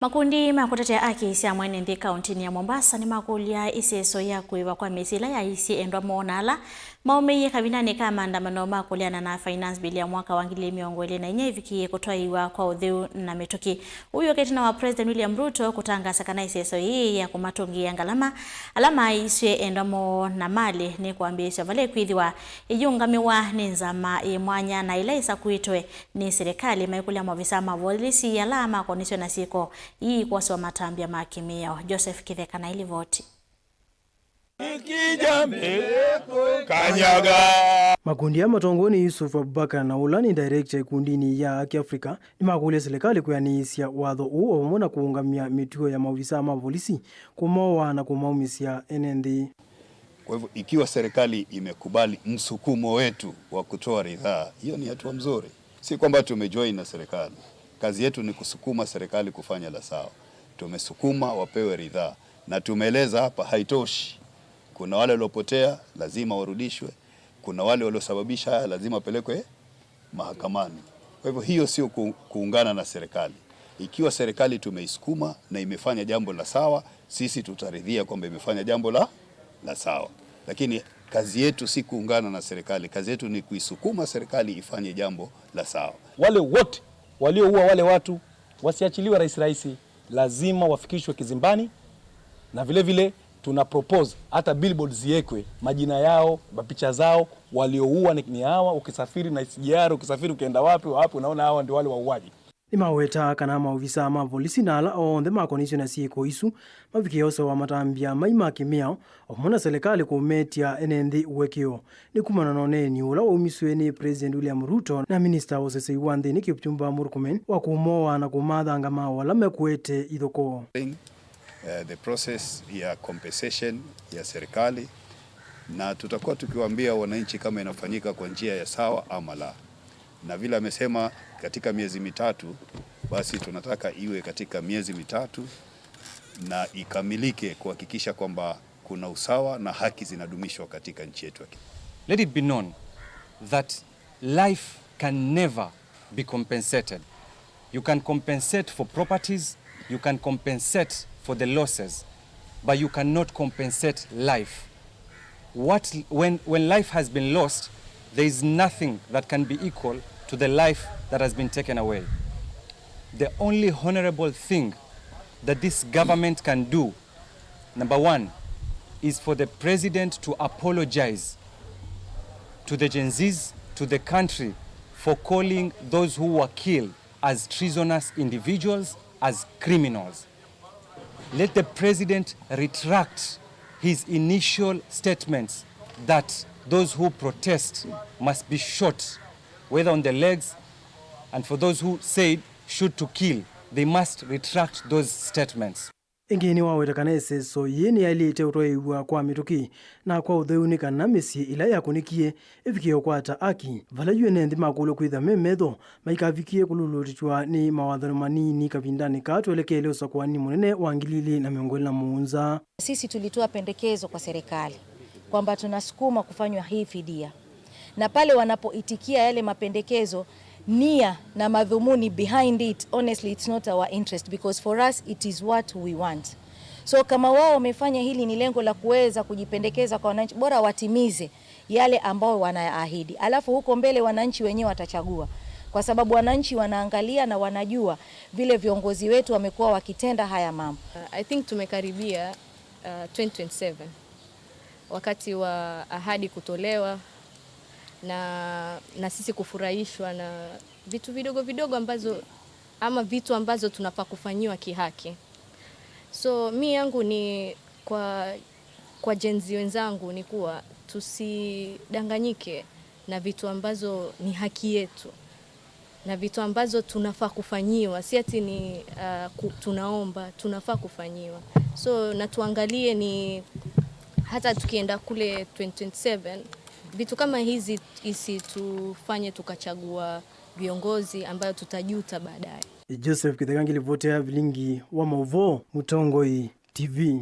Makundi makutetea haki cia mwene nthi kaunti ya Mombasa ni makulia iseso ya kuiva kwa misila ya isi endwa monala maumeiye kavinani ka maandamano makuliana na finance bill ya mwaka wa 2024 ivikie kutwaiwa kwa uthiu na mituki. Uyo ketina wa President William Ruto kutangaza kana iseso hii ya kumatungia ngalama alama iswe endwa mo na mali ni kuambisha vale kwithiwa iyungamiwa ni nzama mwanya na ile isa kuitwe ni serikali maikulia mavisa mavolisi ya lama koniswe na siko hii kwa sawa matambia makimio. Joseph Kitheka na ili voti. Makundi ya matongoni Yusuf Abubakar na Ulani director kundini ya Haki Afrika ni makulia serikali kuyanisia wadho uo wamona kuungamia mituo ya maofisa ama polisi kumoa na kumaumisia NND. Kwa hivyo ikiwa serikali imekubali msukumo wetu wa kutoa ridhaa, hiyo ni hatua nzuri. Si kwamba tumejoin na serikali. Kazi yetu ni kusukuma serikali kufanya la sawa. Tumesukuma wapewe ridhaa na tumeeleza hapa haitoshi. Kuna wale waliopotea lazima warudishwe. Kuna wale waliosababisha haya lazima wapelekwe mahakamani. Kwa hivyo hiyo sio kuungana na serikali. Ikiwa serikali tumeisukuma na imefanya jambo la sawa, sisi tutaridhia kwamba imefanya jambo la sawa. Lakini kazi yetu si kuungana na serikali. Kazi yetu ni kuisukuma serikali ifanye jambo la sawa. Wale wote walioua wale watu wasiachiliwe rahisi, lazima wafikishwe kizimbani, na vile vile tuna propose hata billboards ziwekwe majina yao, mapicha zao, walioua ni hawa. Ukisafiri na SGR, ukisafiri ukienda wapi unaona hawa ndio wale wauaji. Ni maweta kana maofisa ama polisi nala onde makonisyo na sieko isu mavikioso wa matambia maima kimiao omona serikali kumetia NND uwekio ni kumana noneni ula umiswe ni President William Ruto na Minister Osese Iwande ni Kipchumba Murkomen wa kumoa na kumadha ngama wala mekuete idhoko. The process ya compensation ya serikali na tutakuwa tukiwaambia wananchi kama inafanyika kwa njia ya sawa ama la. Na vile amesema katika miezi mitatu, basi tunataka iwe katika miezi mitatu na ikamilike kuhakikisha kwamba kuna usawa na haki zinadumishwa katika nchi yetu. Let it be known that life can never be compensated. You can compensate for properties, you can compensate for the losses, but you cannot compensate life. When life has been lost, there is nothing that can be equal to the life that has been taken away. The only honorable thing that this government can do, number one, is for the president to apologize to the Gen Zs, to the country, for calling those who were killed as treasonous individuals, as criminals. Let the president retract his initial statements that those who protest must be shot, whether on the legs, and for those who said shoot to kill, they must retract those statements. Ingini waweta kanese so yeni yalite utoiwa kwa mituki na kwa utheunika na misi ila ya kunikie ifikio kwa ata aki vala yuene ndi makulo kwitha memetho maikavikie kululutichwa ni mawathano manini kavindani katuelekele usakwani munene wa 2025. Sisi tulitoa pendekezo kwa serikali kwamba tunasukuma kufanywa hii fidia, na pale wanapoitikia yale mapendekezo, nia na madhumuni behind it, honestly it's not our interest, because for us it is what we want. So kama wao wamefanya hili ni lengo la kuweza kujipendekeza kwa wananchi, bora watimize yale ambao wanaahidi, alafu huko mbele wananchi wenyewe watachagua, kwa sababu wananchi wanaangalia na wanajua vile viongozi wetu wamekuwa wakitenda haya mambo. I think tumekaribia 2027 wakati wa ahadi kutolewa na sisi kufurahishwa na vitu vidogo vitu ambazo tunafaa kufanyiwa kihaki. So mi yangu ni kwa Gen Z wenzangu ni kuwa tusidanganyike na vitu ambazo ni haki yetu na vitu ambazo tunafaa kufanyiwa, si ati ni tunaomba, tunafaa kufanyiwa. So na tuangalie ni hata tukienda kule 2027 vitu kama hizi isitufanye tukachagua viongozi ambayo tutajuta baadaye. Joseph Kitheka, Vilingi wa Mauvo, Mutongoi TV.